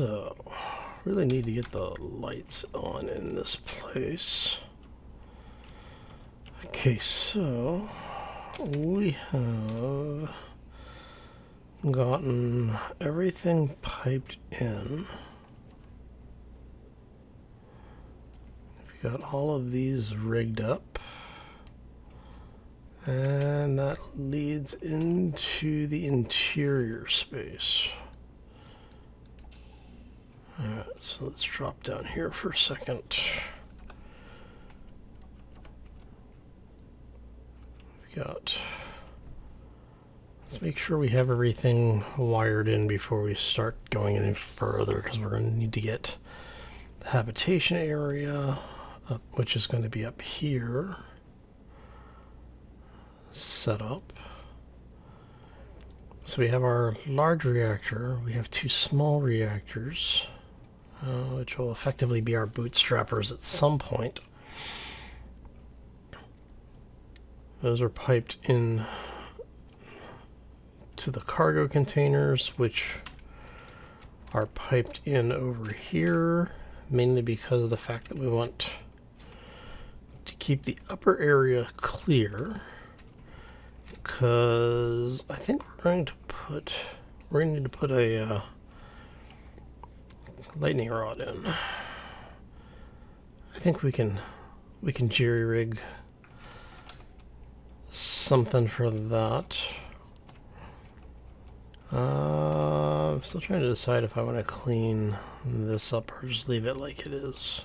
So, really need to get the lights on in this place. Okay, so we have gotten everything piped in. We've got all of these rigged up. And that leads into the interior space. Alright, so let's drop down here for a second. We've got... Let's make sure we have everything wired in before we start going any further, because we're going to need to get the habitation area up, which is going to be up here, set up. So we have our large reactor, we have two small reactors, which will effectively be our bootstrappers at some point. Those are piped in to the cargo containers, which are piped in over here, mainly because of the fact that we want to keep the upper area clear. Because I think we're going to need to put a lightning rod in. I think we can jerry rig something for that. I'm still trying to decide if I want to clean this up or just leave it like it is.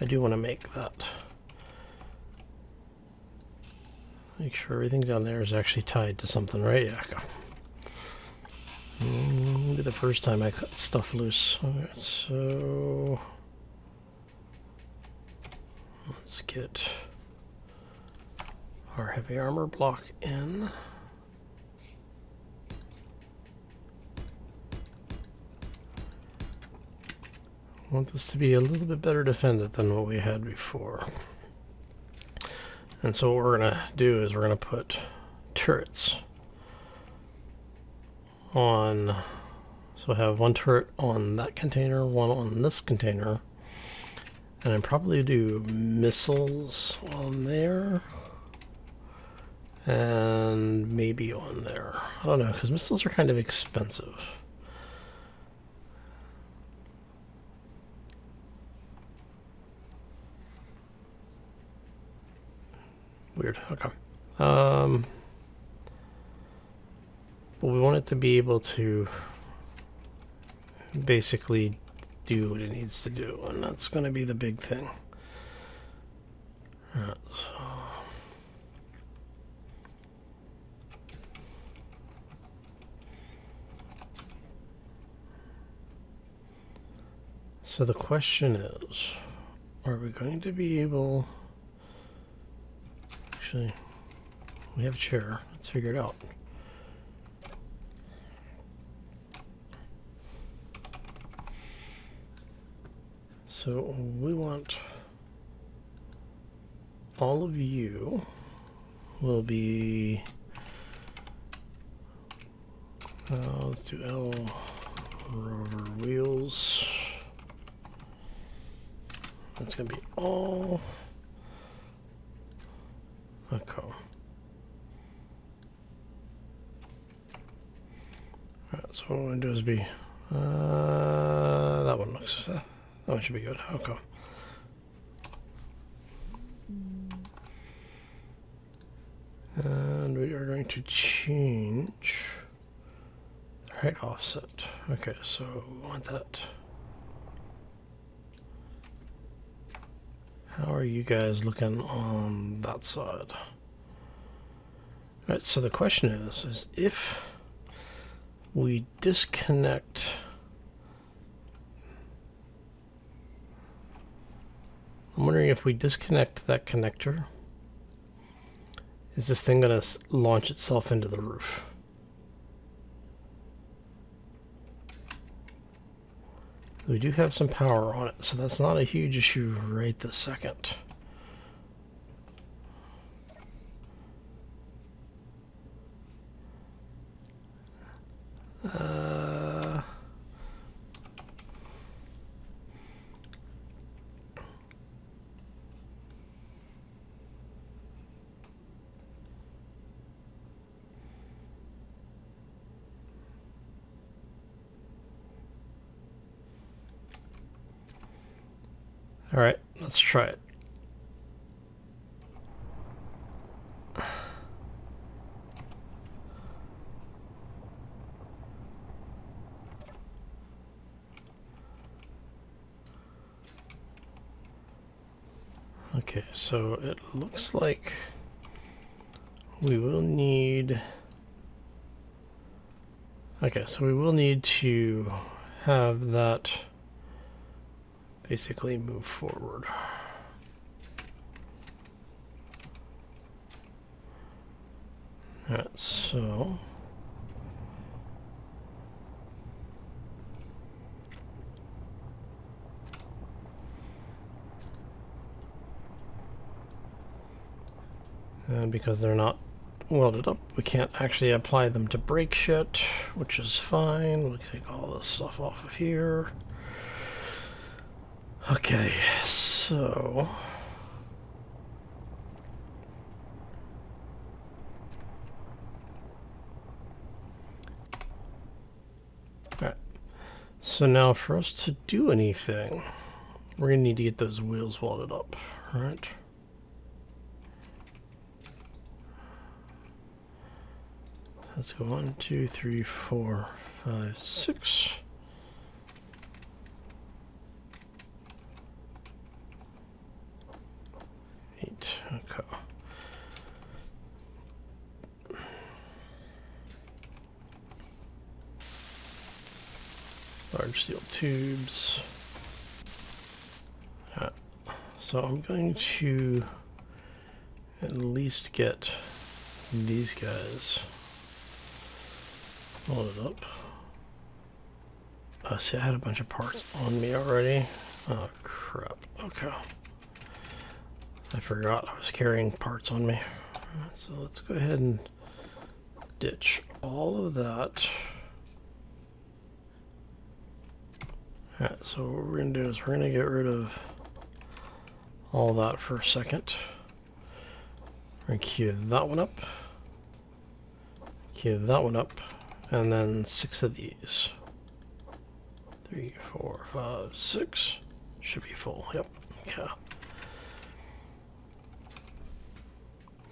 I do want to make that. Make sure everything down there is actually tied to something, right? Yeah. Maybe the first time I cut stuff loose. Alright, so let's get our heavy armor block in. I want this to be a little bit better defended than what we had before. And so what we're going to do is we're going to put turrets on. So I have one turret on that container, one on this container. And I'd probably do missiles on there. And maybe on there. I don't know, because missiles are kind of expensive. Weird. Okay. But we want it to be able to basically do what it needs to do, and that's going to be the big thing. Right, so the question is, are we going to be able... Actually, we have a chair. Let's figure it out. So we want all of you will be, let's do L Rover wheels. That's going to be all. Okay. Alright, so what I'm going to do is be, that one looks, that one should be good. Okay. And we are going to change the height offset. Okay, so we want that. How are you guys looking on that side? Alright, so the question is if we disconnect I'm wondering if we disconnect that connector, is this thing going to launch itself into the roof? We do have some power on it, so that's not a huge issue right this second. All right, let's try it. Okay, so it looks like we will need... Okay, so we will need to have that basically move forward. Alright, so... And because they're not welded up, we can't actually apply them to brakes yet, which is fine. We'll take all this stuff off of here. Okay, so... Alright, so now for us to do anything, we're going to need to get those wheels welded up, right? Let's go 1, 2, 3, 4, 5, 6. Okay. Large steel tubes. So I'm going to at least get these guys loaded up. See, I had a bunch of parts on me already. Oh crap. Okay. I forgot I was carrying parts on me. So let's go ahead and ditch all of that. Alright, so what we're going to do is we're going to get rid of all that for a second. We're going to queue that one up. Queue that one up. And then 6 of these. 3, 4, 5, 6. Should be full. Yep. Okay.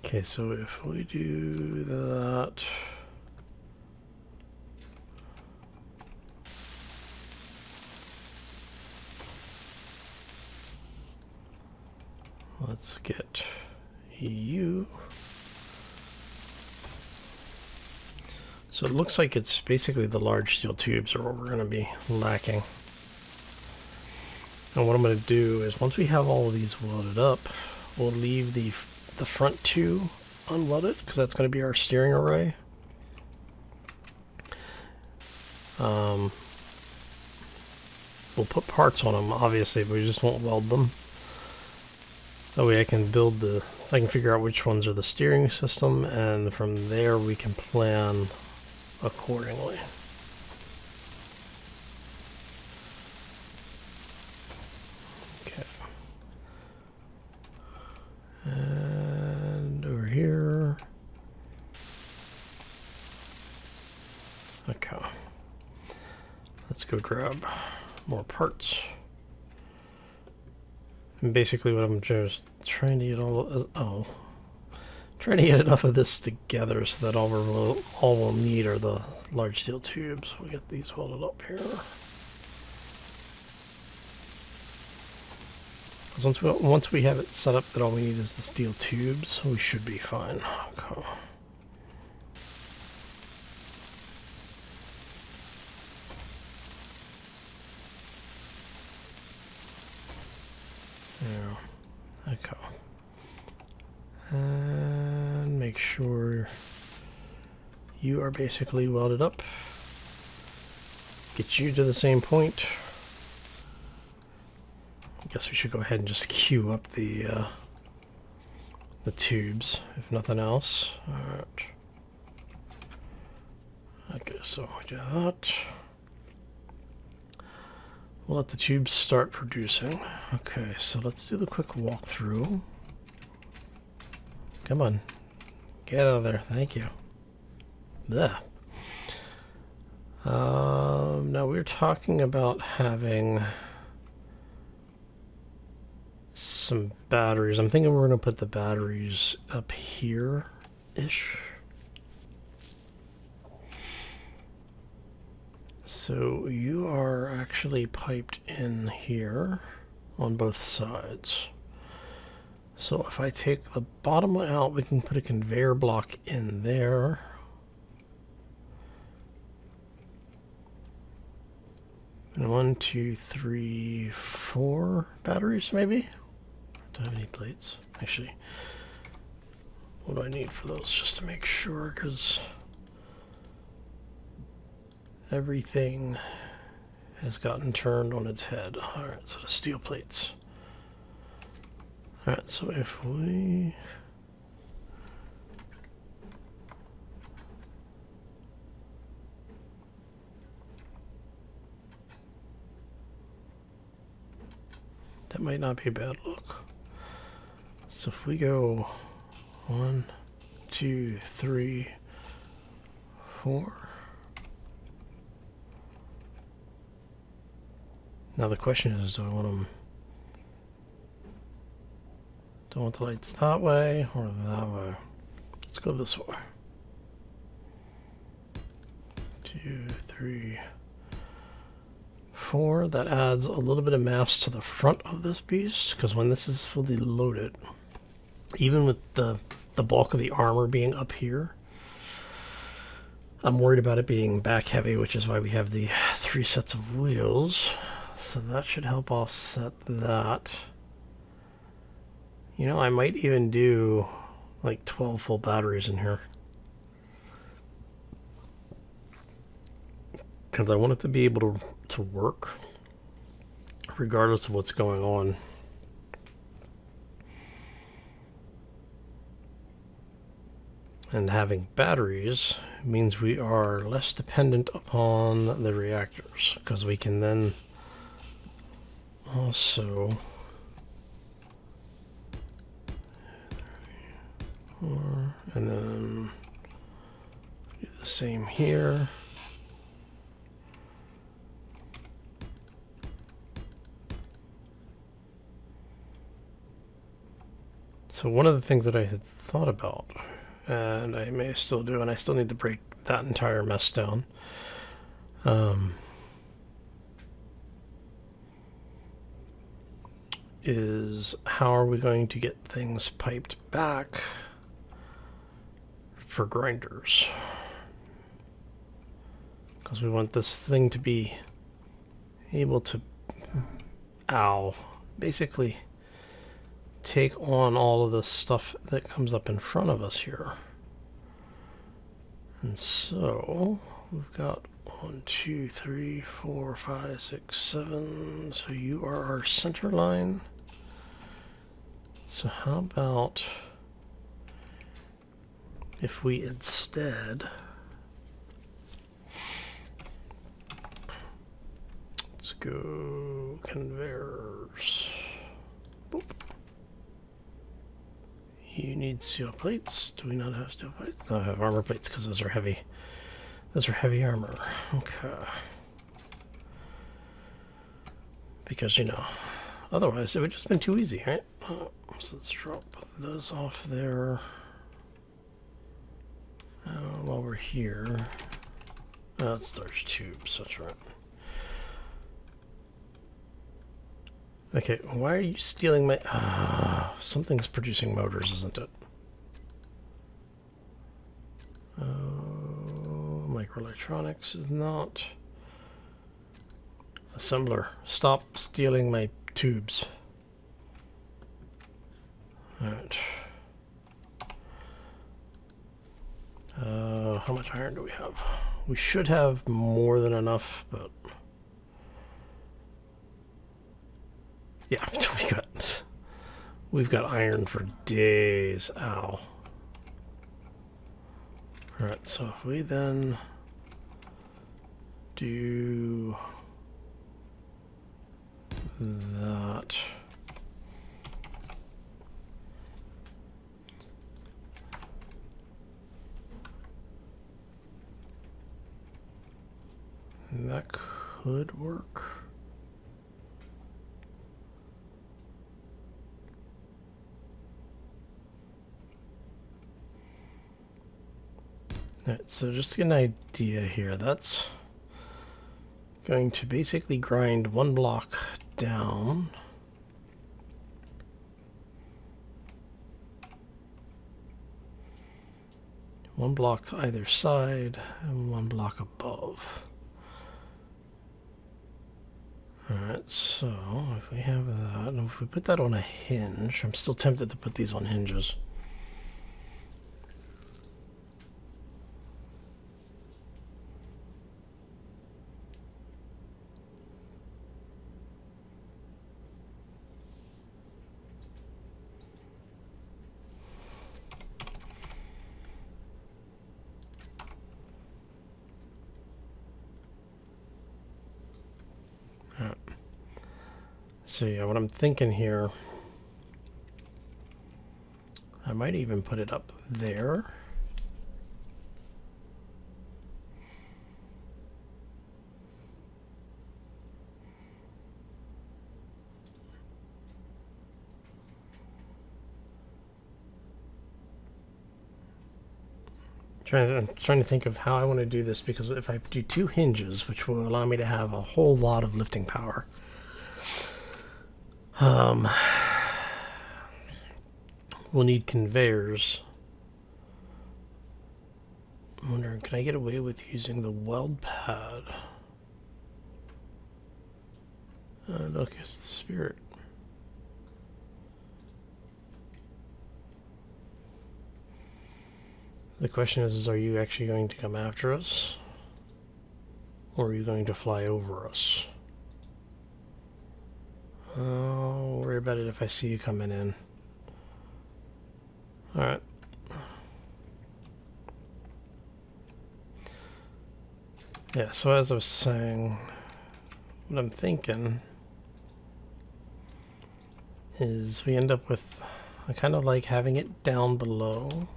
Okay, so if we do that, let's get you. So it looks like it's basically the large steel tubes are what we're going to be lacking. And what I'm going to do is once we have all of these welded up, we'll leave the front 2 unwelded because that's going to be our steering array. We'll put parts on them, obviously, but we just won't weld them. That way I can figure out which ones are the steering system, and from there we can plan accordingly. Okay. And over here. Okay. Let's go grab more parts. And basically what I'm just trying to get trying to get enough of this together so that all we'll need are the large steel tubes. We'll get these welded up here. Once we have it set up that all we need is the steel tubes, we should be fine. Okay. Yeah. Okay. And make sure you are basically welded up. Get you to the same point. I guess we should go ahead and just queue up the tubes, if nothing else. Alright. Okay, so we do that. We'll let the tubes start producing. Okay, so let's do the quick walkthrough. Come on. Get out of there. Thank you. Blech. Now we're talking about having some batteries. I'm thinking we're going to put the batteries up here-ish. So you are actually piped in here on both sides. So if I take the bottom one out, we can put a conveyor block in there. And 1, 2, 3, 4 batteries, maybe? Do I have any plates? Actually, what do I need for those? Just to make sure, because everything has gotten turned on its head. Alright, so steel plates. Alright, so if we... That might not be a bad look. So if we go 1, 2, 3, 4. Now the question is, do I want them... Do I want the lights that way or that way? Let's go this way. 2, 3, 4. That adds a little bit of mass to the front of this beast, because when this is fully loaded, even with the bulk of the armor being up here, I'm worried about it being back heavy, which is why we have the 3 sets of wheels. So that should help offset that. You know, I might even do like 12 full batteries in here, because I want it to be able to work regardless of what's going on. And having batteries means we are less dependent upon the reactors, because we can then also and then do the same here. So one of the things that I had thought about, and I may still do, and I still need to break that entire mess down, is how are we going to get things piped back for grinders? Because we want this thing to be able to, basically take on all of the stuff that comes up in front of us here. And so we've got 1, 2, 3, 4, 5, 6, 7. So you are our center line. So how about if we instead, let's go conveyors. Boop. You need steel plates. Do we not have steel plates? No, I have armor plates because those are heavy. Those are heavy armor. Okay. Because, you know, otherwise it would just been too easy, right? So let's drop those off there. While we're here. That's storage tubes, that's right. Okay, why are you stealing my... something's producing motors, isn't it? Microelectronics is not. Assembler, stop stealing my tubes. Alright. How much iron do we have? We should have more than enough, but... Yeah, we've got iron for days. Ow. Alright, so if we then do that. That could work. Alright, so just to get an idea here, that's going to basically grind one block down. One block to either side and one block above. Alright, so if we have that, and if we put that on a hinge, I'm still tempted to put these on hinges. So yeah, what I'm thinking here, I might even put it up there. I'm trying to think of how I want to do this, because if I do two hinges, which will allow me to have a whole lot of lifting power, we'll need conveyors. I'm wondering, can I get away with using the weld pad? Look, it's the spirit. The question is, are you actually going to come after us? Or are you going to fly over us? I'll worry about it if I see you coming in. Alright. Yeah, so as I was saying, what I'm thinking is we end up with, I kind of like having it down below.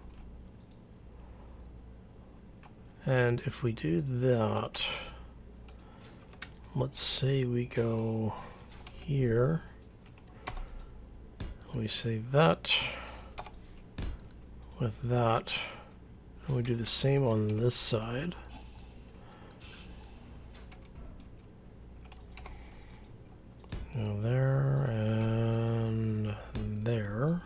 And if we do that, let's say we go here, we say that with that, and we do the same on this side. Go there and there.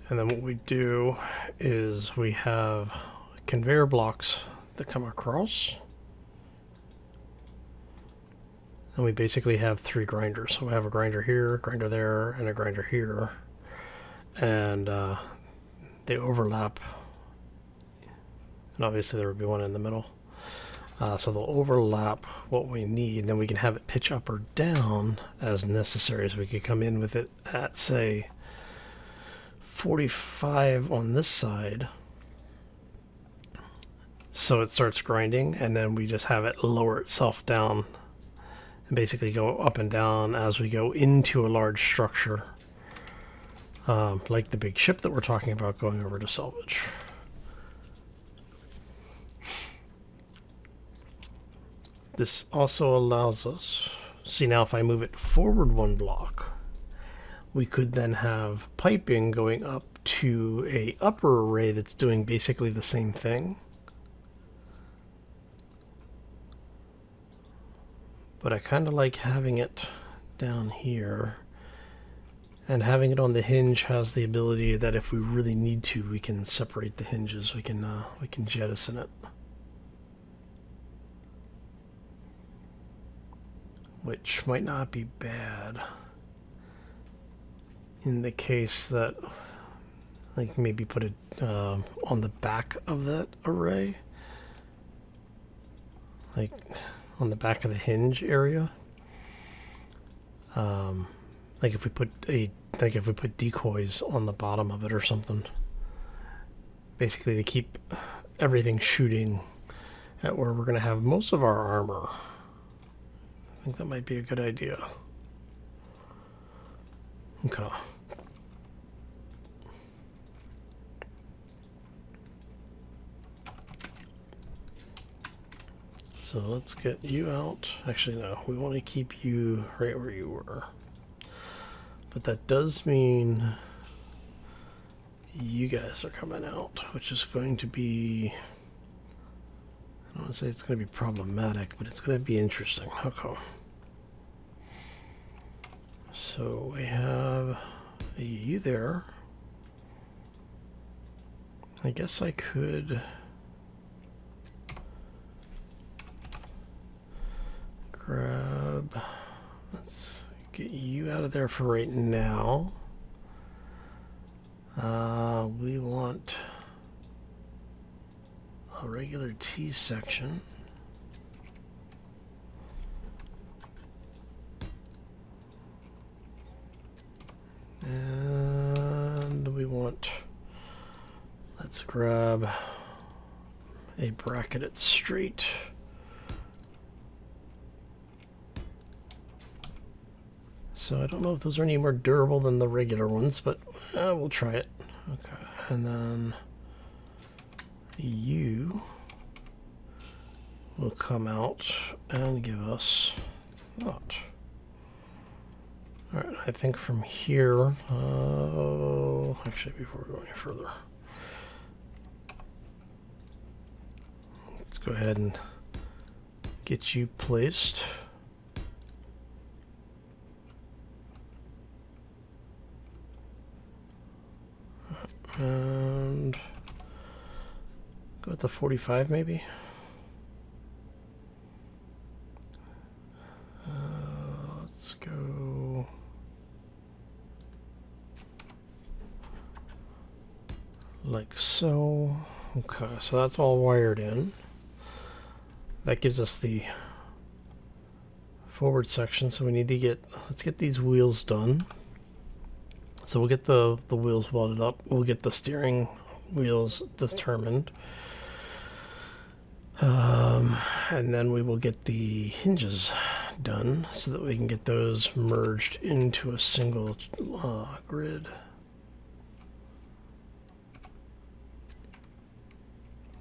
And then what we do is we have conveyor blocks that come across. And we basically have three grinders. So we have a grinder here, a grinder there, and a grinder here. And they overlap. And obviously there would be one in the middle. So they'll overlap what we need, and then we can have it pitch up or down as necessary. So we could come in with it at, say, 45 on this side. So it starts grinding, and then we just have it lower itself down and basically go up and down as we go into a large structure. Like the big ship that we're talking about going over to salvage. This also allows us, see now if I move it forward one block, we could then have piping going up to a upper array that's doing basically the same thing. But I kind of like having it down here, and having it on the hinge has the ability that if we really need to, we can separate the hinges. We can jettison it. Which might not be bad in the case that, like, maybe put it on the back of that array, like on the back of the hinge area. Like if we put decoys on the bottom of it or something, basically to keep everything shooting at where we're going to have most of our armor. I think that might be a good idea. Okay. So let's get you out. Actually, no, we want to keep you right where you were. But that does mean you guys are coming out, which is going to be, I don't want to say it's going to be problematic, but it's going to be interesting. Okay. So we have you there. I guess I could grab, let's get you out of there for right now. We want a regular T section. And we want, let's grab a bracketed straight. So I don't know if those are any more durable than the regular ones, but we'll try it. Okay, and then you will come out and give us that. Alright, I think from here, actually before we go any further, let's go ahead and get you placed. And go with the 45 maybe. Let's go like so. Okay, so that's all wired in. That gives us the forward section, so we need to get, let's get these wheels done. So we'll get the wheels welded up. We'll get the steering wheels determined. And then we will get the hinges done so that we can get those merged into a single grid.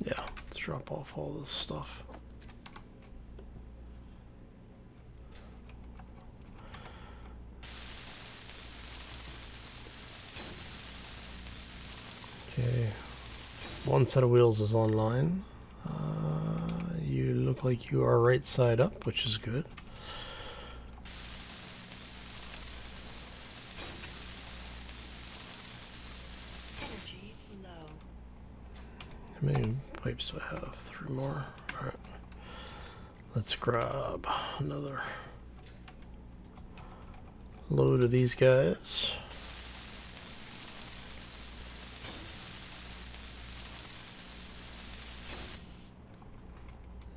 Yeah, let's drop off all this stuff. Okay, one set of wheels is online. You look like you are right side up, which is good. Energy low. How many pipes do I have? 3 more. All right. Let's grab another load of these guys.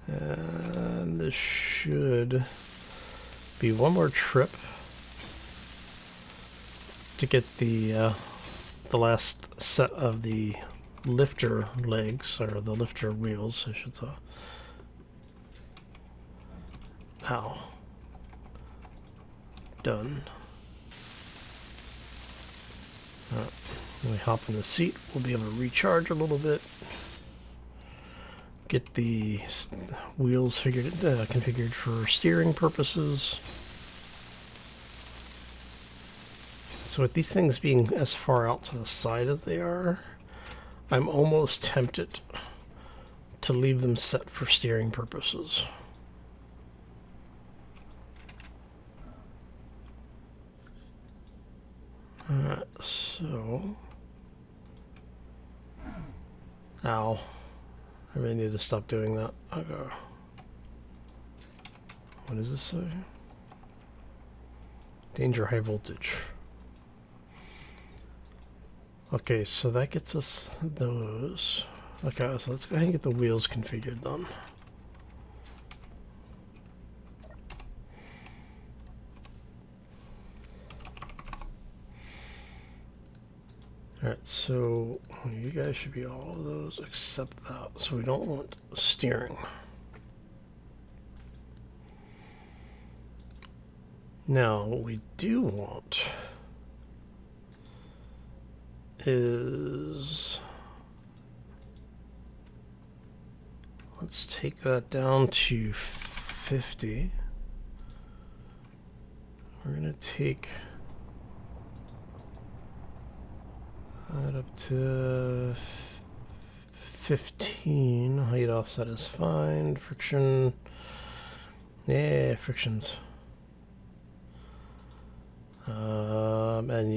And this should be one more trip to get the last set of the lifter legs, or the lifter wheels, I should say. Ow. Done. Alright, when we hop in the seat, we'll be able to recharge a little bit. Get the wheels configured for steering purposes. So with these things being as far out to the side as they are, I'm almost tempted to leave them set for steering purposes. Alright, so... Ow. I really need to stop doing that. Okay. What does this say? Danger high voltage. Okay, so that gets us those. Okay, so let's go ahead and get the wheels configured then. Alright, so you guys should be all of those except that. So we don't want steering. Now, what we do want is... let's take that down to 50. We're going to take... Right up to 15. Height offset is fine. Friction. Yeah, frictions. And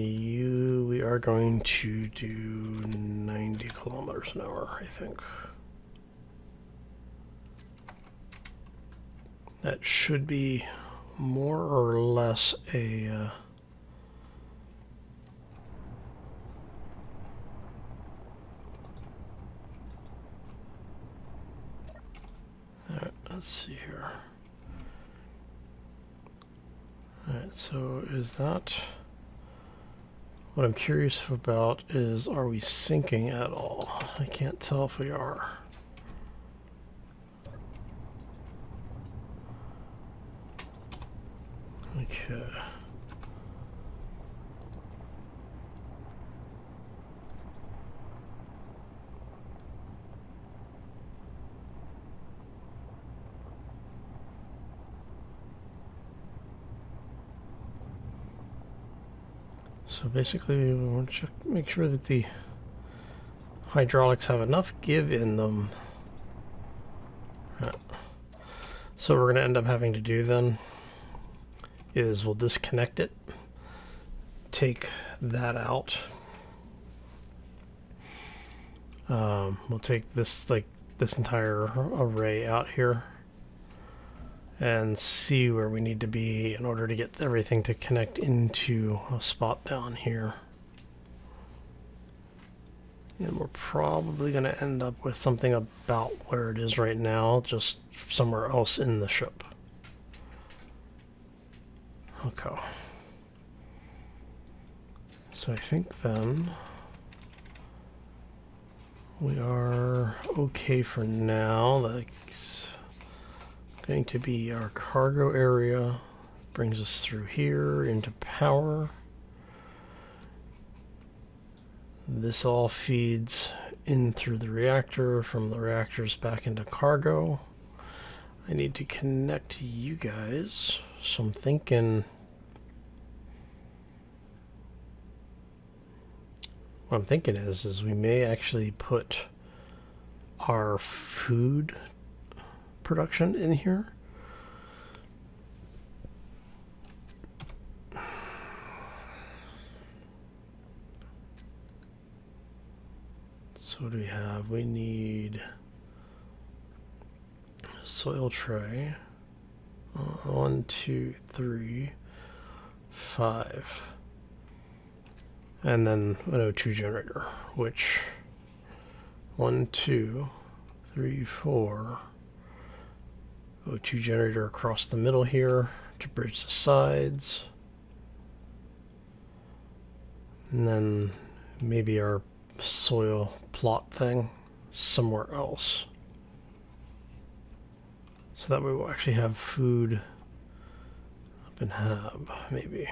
we are going to do 90 kilometers an hour, I think. That should be more or less a... Alright, let's see here. Alright, so is that... What I'm curious about is, are we sinking at all? I can't tell if we are. Okay. So basically, we want to make sure that the hydraulics have enough give in them. So what we're going to end up having to do then is we'll disconnect it, take that out. We'll take this entire array out here and see where we need to be in order to get everything to connect into a spot down here. And we're probably going to end up with something about where it is right now, just somewhere else in the ship. Okay. So I think then we are okay for now. That's going to be our cargo area. Brings us through here into power. This all feeds in through the reactor, from the reactors back into cargo. I need to connect you guys, so I'm thinking... What I'm thinking is we may actually put our food production in here. So what do we have? We need a soil tray. 1, 2, 3, 5. And then an O2 generator, which 1, 2, 3, 4. O2 generator across the middle here to bridge the sides. And then maybe our soil plot thing somewhere else. So that way we'll actually have food up in Hab, maybe.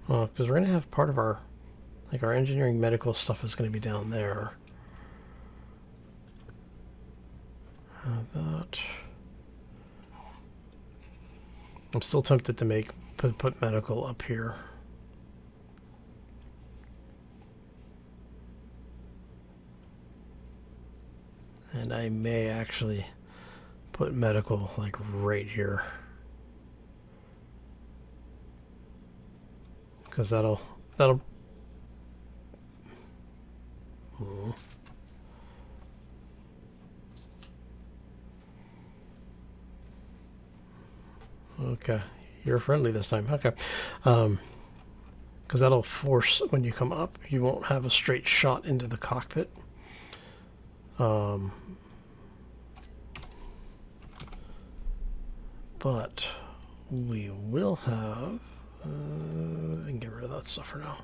Well, because we're going to have part of our, like our engineering medical stuff is going to be down there. Have that. I'm still tempted to put medical up here. And I may actually put medical like right here. Because that'll Okay, you're friendly this time. Okay. Because that'll force, when you come up, you won't have a straight shot into the cockpit. But we will have... I can get rid of that stuff for now.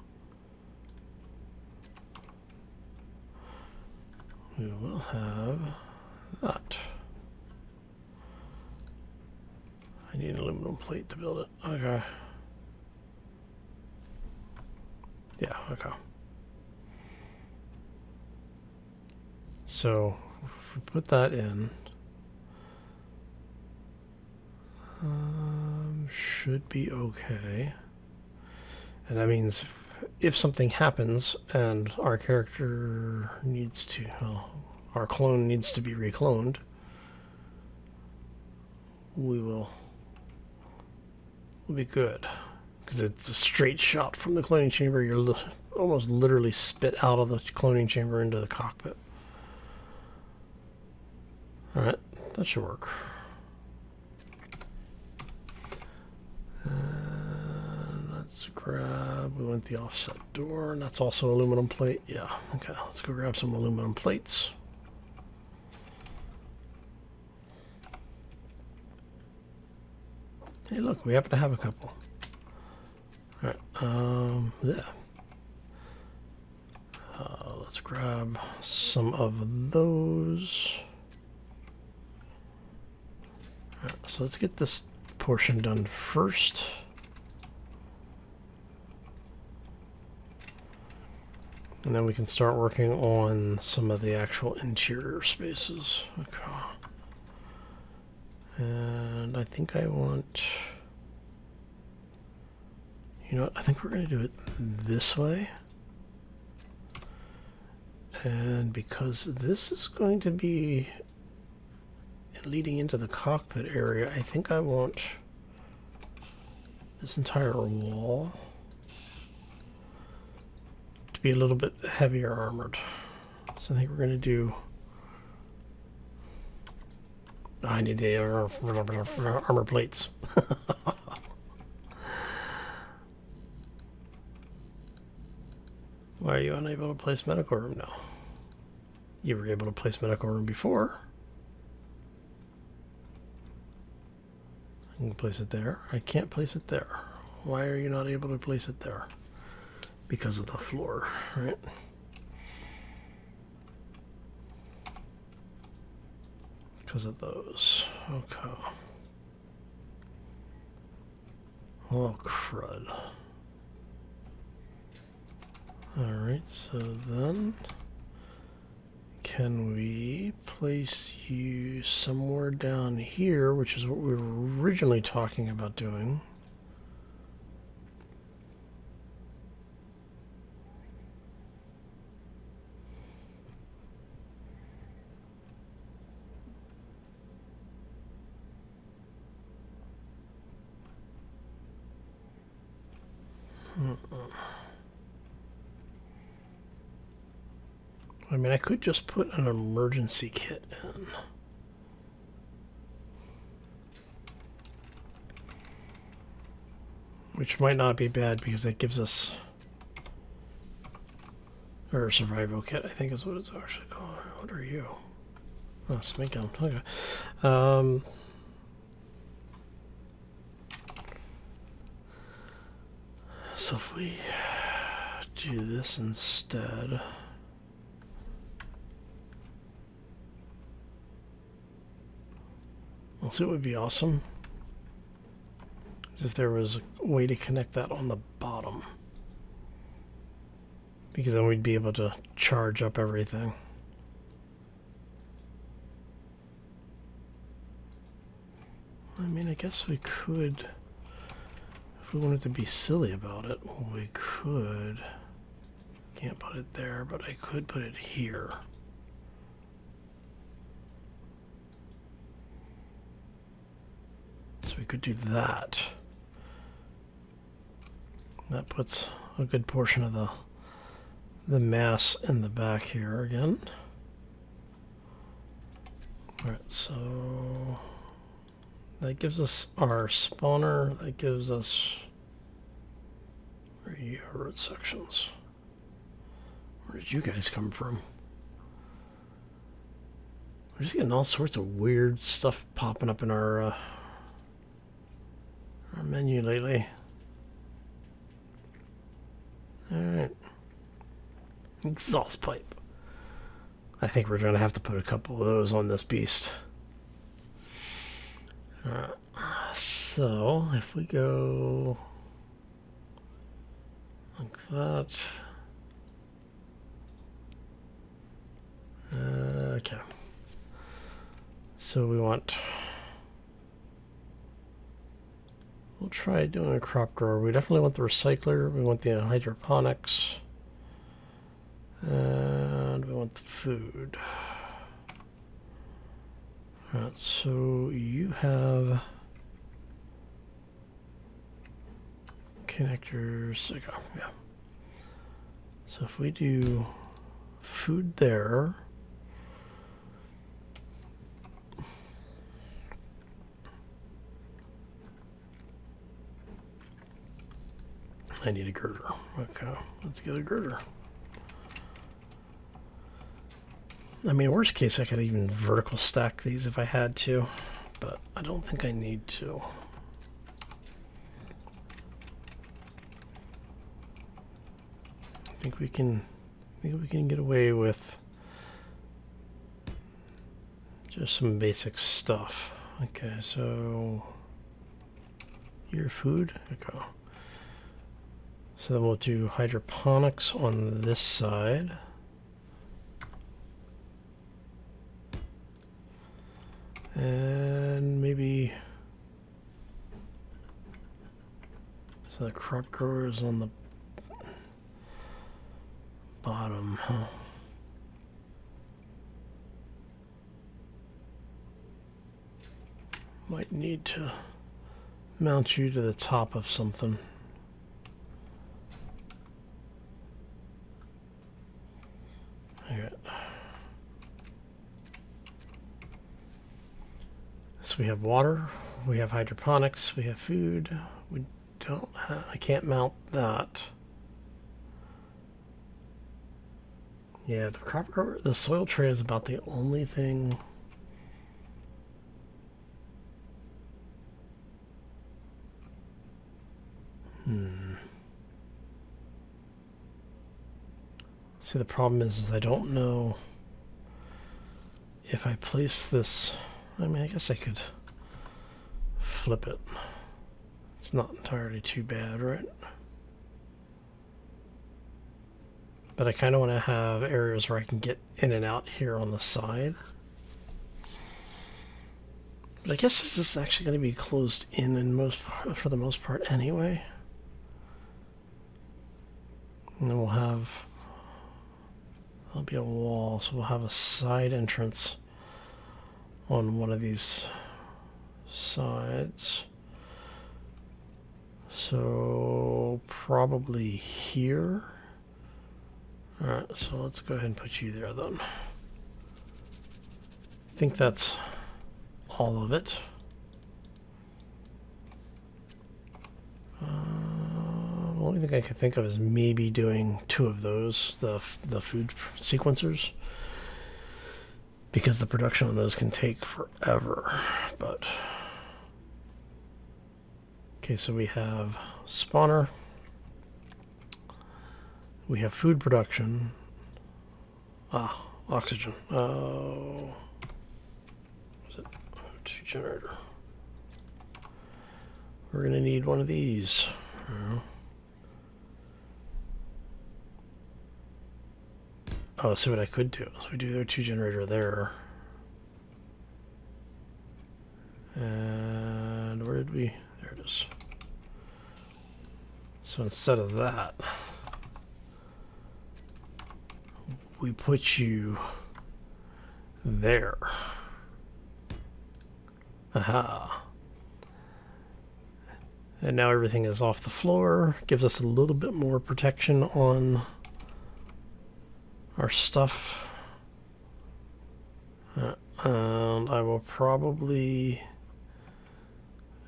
We will have that. I need an aluminum plate to build it. Okay. Yeah, okay. So, if we put that in, should be okay. And that means if something happens and our character needs to, well, our clone needs to be recloned, we'll be good. Because it's a straight shot from the cloning chamber. You're almost literally spit out of the cloning chamber into the cockpit. Alright, that should work. Let's grab, we want the offset door, and that's also aluminum plate. Yeah, okay, let's go grab some aluminum plates. Hey look, we happen to have a couple. Alright, yeah. Let's grab some of those. Alright, so let's get this portion done first. And then we can start working on some of the actual interior spaces. Okay. And I think I want... You know what? I think we're going to do it this way. And because this is going to be leading into the cockpit area, I think I want this entire wall to be a little bit heavier armored. So I think we're going to do... I need the armor plates. Why are you unable to place medical room now? You were able to place medical room before. I can place it there. I can't place it there. Why are you not able to place it there? Because of the floor, right? Because of those. Okay. Oh, crud. Alright, so then can we place you somewhere down here, which is what we were originally talking about doing. I mean, I could just put an emergency kit in. Which might not be bad because that gives us... Or a survival kit, I think is what it's actually called. What are you? Oh, snake gun. Okay. So if we do this instead... Well, see, it would be awesome if there was a way to connect that on the bottom. Because then we'd be able to charge up everything. I mean, I guess we could, if we wanted to be silly about it, we could. Can't put it there, but I could put it here. So we could do that. That puts a good portion of the mass in the back here again. Alright, so that gives us our spawner, that gives us road sections. Where did you guys come from? We're just getting all sorts of weird stuff popping up in our menu lately. Alright. Exhaust pipe. I think we're going to have to put a couple of those on this beast. So, if we go like that. Okay. So we want... we'll try doing a crop grower. We definitely want the recycler. We want the hydroponics. And we want the food. Alright, so you have connectors. Okay, yeah. So if we do food there, I need a girder. Okay, let's get a girder. I mean, worst case, I could even vertical stack these if I had to, but I don't think I need to. I think we can get away with just some basic stuff. Okay, so your food. Okay. So then we'll do hydroponics on this side. And maybe so the crop grower is on the bottom, huh? Might need to mount you to the top of something. Okay. So we have water, we have hydroponics, we have food. We don't have, I can't mount that. Yeah, the crop grower, the soil tray is about the only thing. See, the problem is I don't know if I place this. I mean, I guess I could flip it. It's not entirely too bad, right? But I kind of want to have areas where I can get in and out here on the side. But I guess this is actually going to be closed in for the most part anyway. And then we'll have, there'll be a wall, so we'll have a side entrance on one of these sides. So probably here. Alright, so let's go ahead and put you there then. I think that's all of it. The only thing I could think of is maybe doing 2 of those, the food sequencers, because the production on those can take forever. But okay, so we have spawner, we have food production. Oxygen. Oh, is it O2 generator? We're gonna need one of these. Oh, see what I could do. So we do the O2 generator there. And where did we? There it is. So instead of that, we put you there. Aha. And now everything is off the floor. Gives us a little bit more protection on our stuff. And I will probably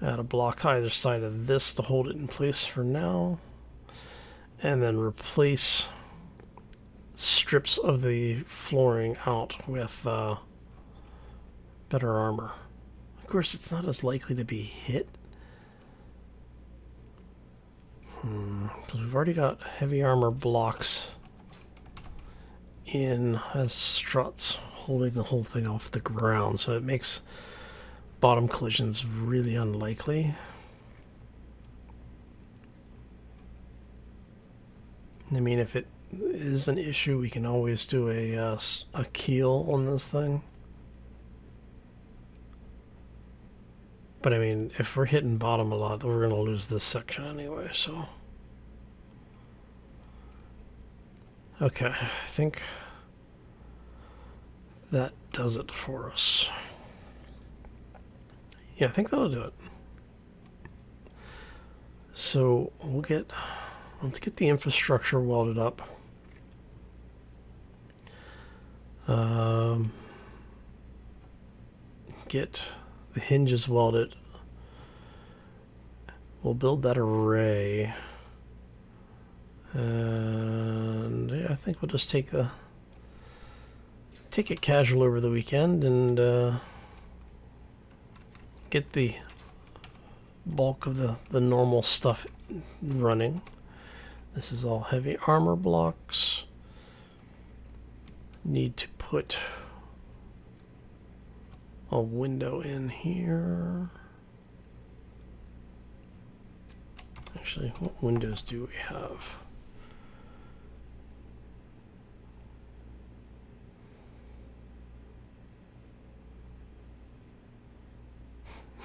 add a block to either side of this to hold it in place for now. And then replace strips of the flooring out with better armor. Of course, it's not as likely to be hit. Because we've already got heavy armor blocks in as struts holding the whole thing off the ground, so it makes bottom collisions really unlikely. I mean, if it is an issue, we can always do a keel on this thing. But I mean, if we're hitting bottom a lot, we're going to lose this section anyway, so. Okay, I think that does it for us. Yeah, I think that'll do it. So let's get the infrastructure welded up. Get the hinges welded. We'll build that array. And yeah, I think we'll just take it casual over the weekend and get the bulk of the normal stuff running. This is all heavy armor blocks. Need to put a window in here. Actually, what windows do we have?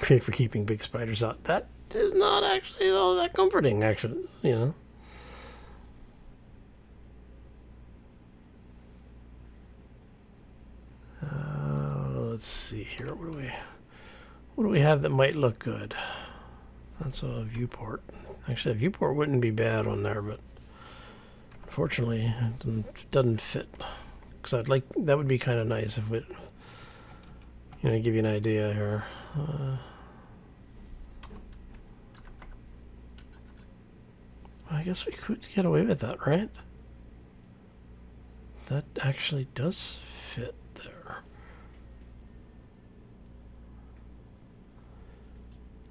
Great for keeping big spiders out. That is not actually all that comforting, actually, you know. Let's see here. What do we have that might look good? That's a viewport. Actually, a viewport wouldn't be bad on there, but unfortunately, it doesn't fit. Because that would be kind of nice if it, you know, give you an idea here. I guess we could get away with that, right? That actually does fit there.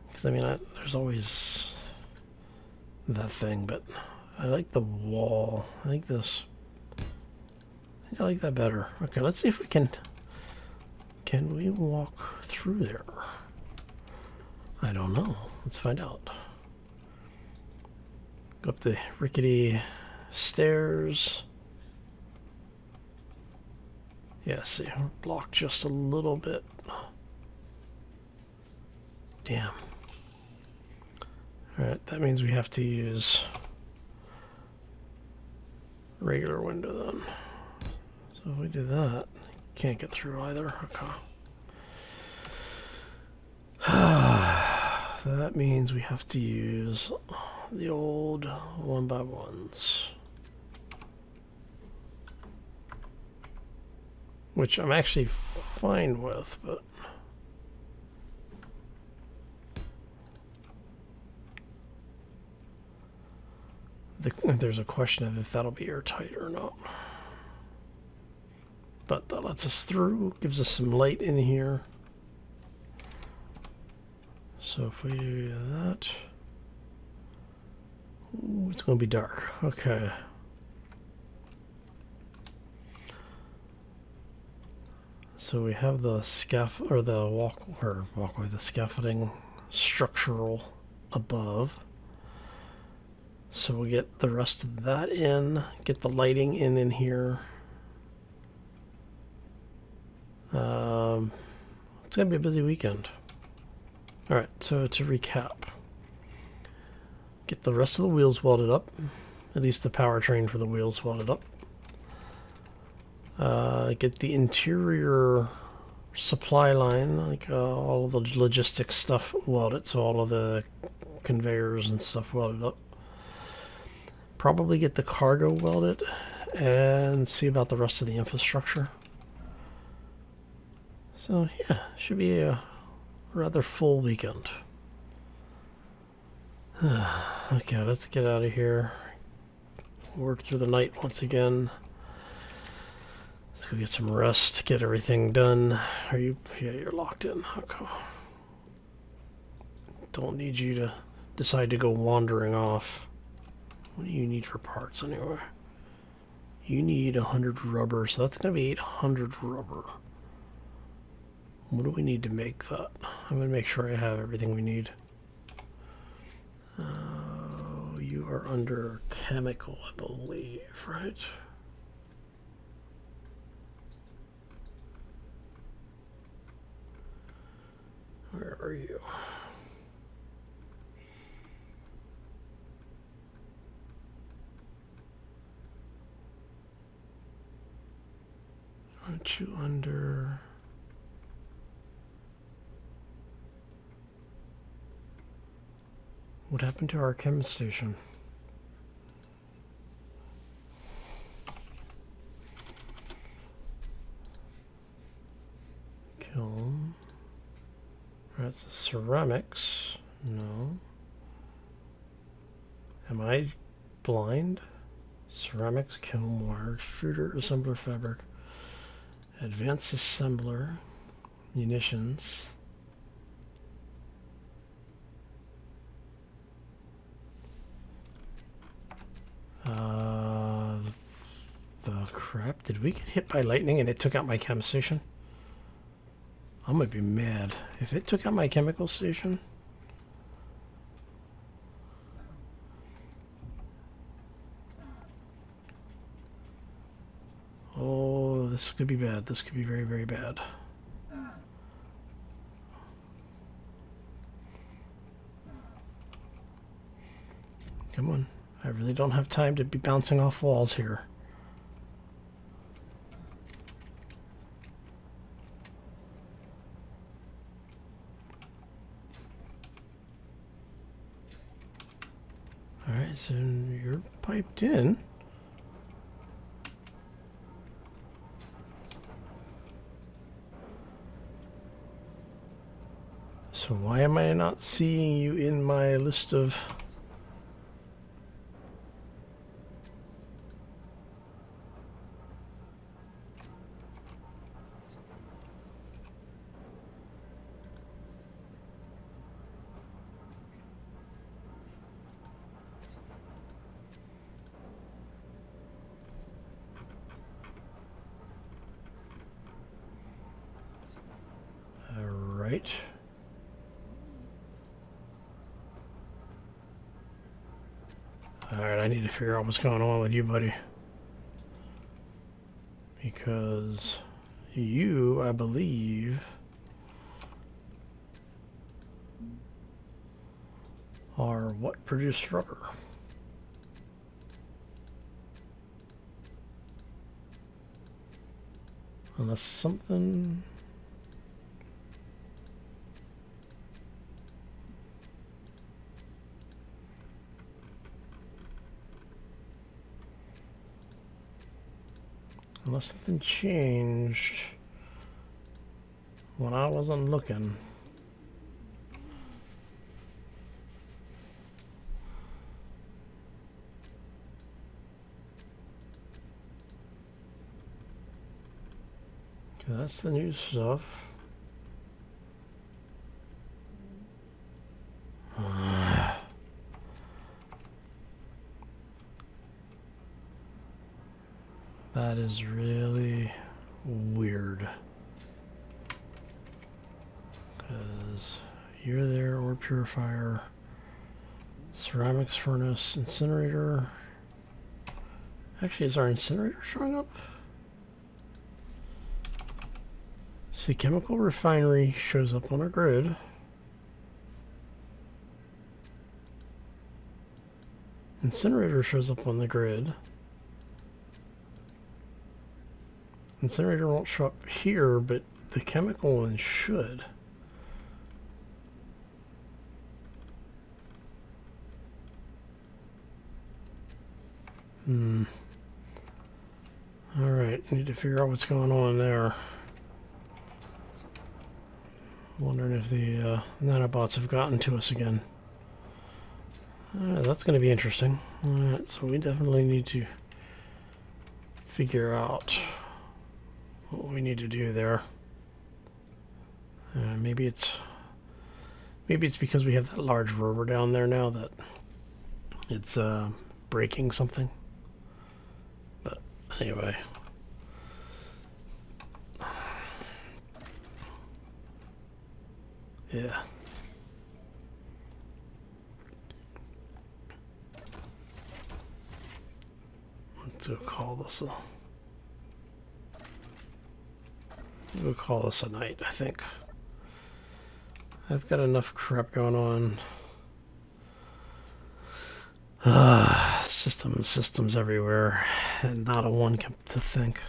Because, I mean, there's always that thing, but I like the wall. I think this... I like that better. Okay, let's see if we can... Can we walk through there? I don't know. Let's find out. Go up the rickety stairs. Yeah, see, we're blocked just a little bit. Damn. Alright, that means we have to use a regular window then. So if we do that, can't get through either. Okay. That means we have to use the old 1x1s. Which I'm actually fine with, but... There's a question of if that'll be airtight or not. But that lets us through, gives us some light in here. So if we do that... Ooh, it's going to be dark. Okay. So we have the walkway, the scaffolding structural above. So we'll get the rest of that in, get the lighting in here. It's going to be a busy weekend. Alright, so to recap. Get the rest of the wheels welded up. At least the powertrain for the wheels welded up. Get the interior supply line, like all of the logistics stuff welded, so all of the conveyors and stuff welded up. Probably get the cargo welded and see about the rest of the infrastructure. So yeah, should be a rather full weekend. Okay, let's get out of here. Work through the night once again. Let's go get some rest, get everything done. Are you? Yeah, you're locked in. Okay. Don't need you to decide to go wandering off. What do you need for parts anyway? You need 100 rubber, so that's going to be 800 rubber. What do we need to make that? I'm going to make sure I have everything we need. You are under chemical, I believe, right? Where are you? Aren't you under? What happened to our chem station? Kiln. That's ceramics. No. Am I blind? Ceramics, kiln, wire, extruder, assembler, fabric, advanced assembler, munitions. The crap. Did we get hit by lightning and it took out my chem station? I'm gonna be mad if it took out my chemical station. Oh, this could be bad. This could be very, very bad. Come on. I really don't have time to be bouncing off walls here. Alright, so you're piped in. So why am I not seeing you in my list of... Alright. Alright, I need to figure out what's going on with you, buddy. Because you, I believe, are what produce rubber. Unless something... Unless something changed when I wasn't looking. Okay, that's the new stuff. That is really weird. Because you're there, ore purifier, ceramics furnace, incinerator. Actually, is our incinerator showing up? See, chemical refinery shows up on our grid. Incinerator shows up on the grid. Incinerator won't show up here, but the chemical one should. Alright, need to figure out what's going on there. Wondering if the nanobots have gotten to us again. That's going to be interesting. Alright, so we definitely need to figure out what we need to do there. Maybe it's because we have that large rover down there now that it's breaking something. But anyway. Yeah. Let's go call this a... We'll call this a night, I think. I've got enough crap going on. Systems everywhere, and not a one to think.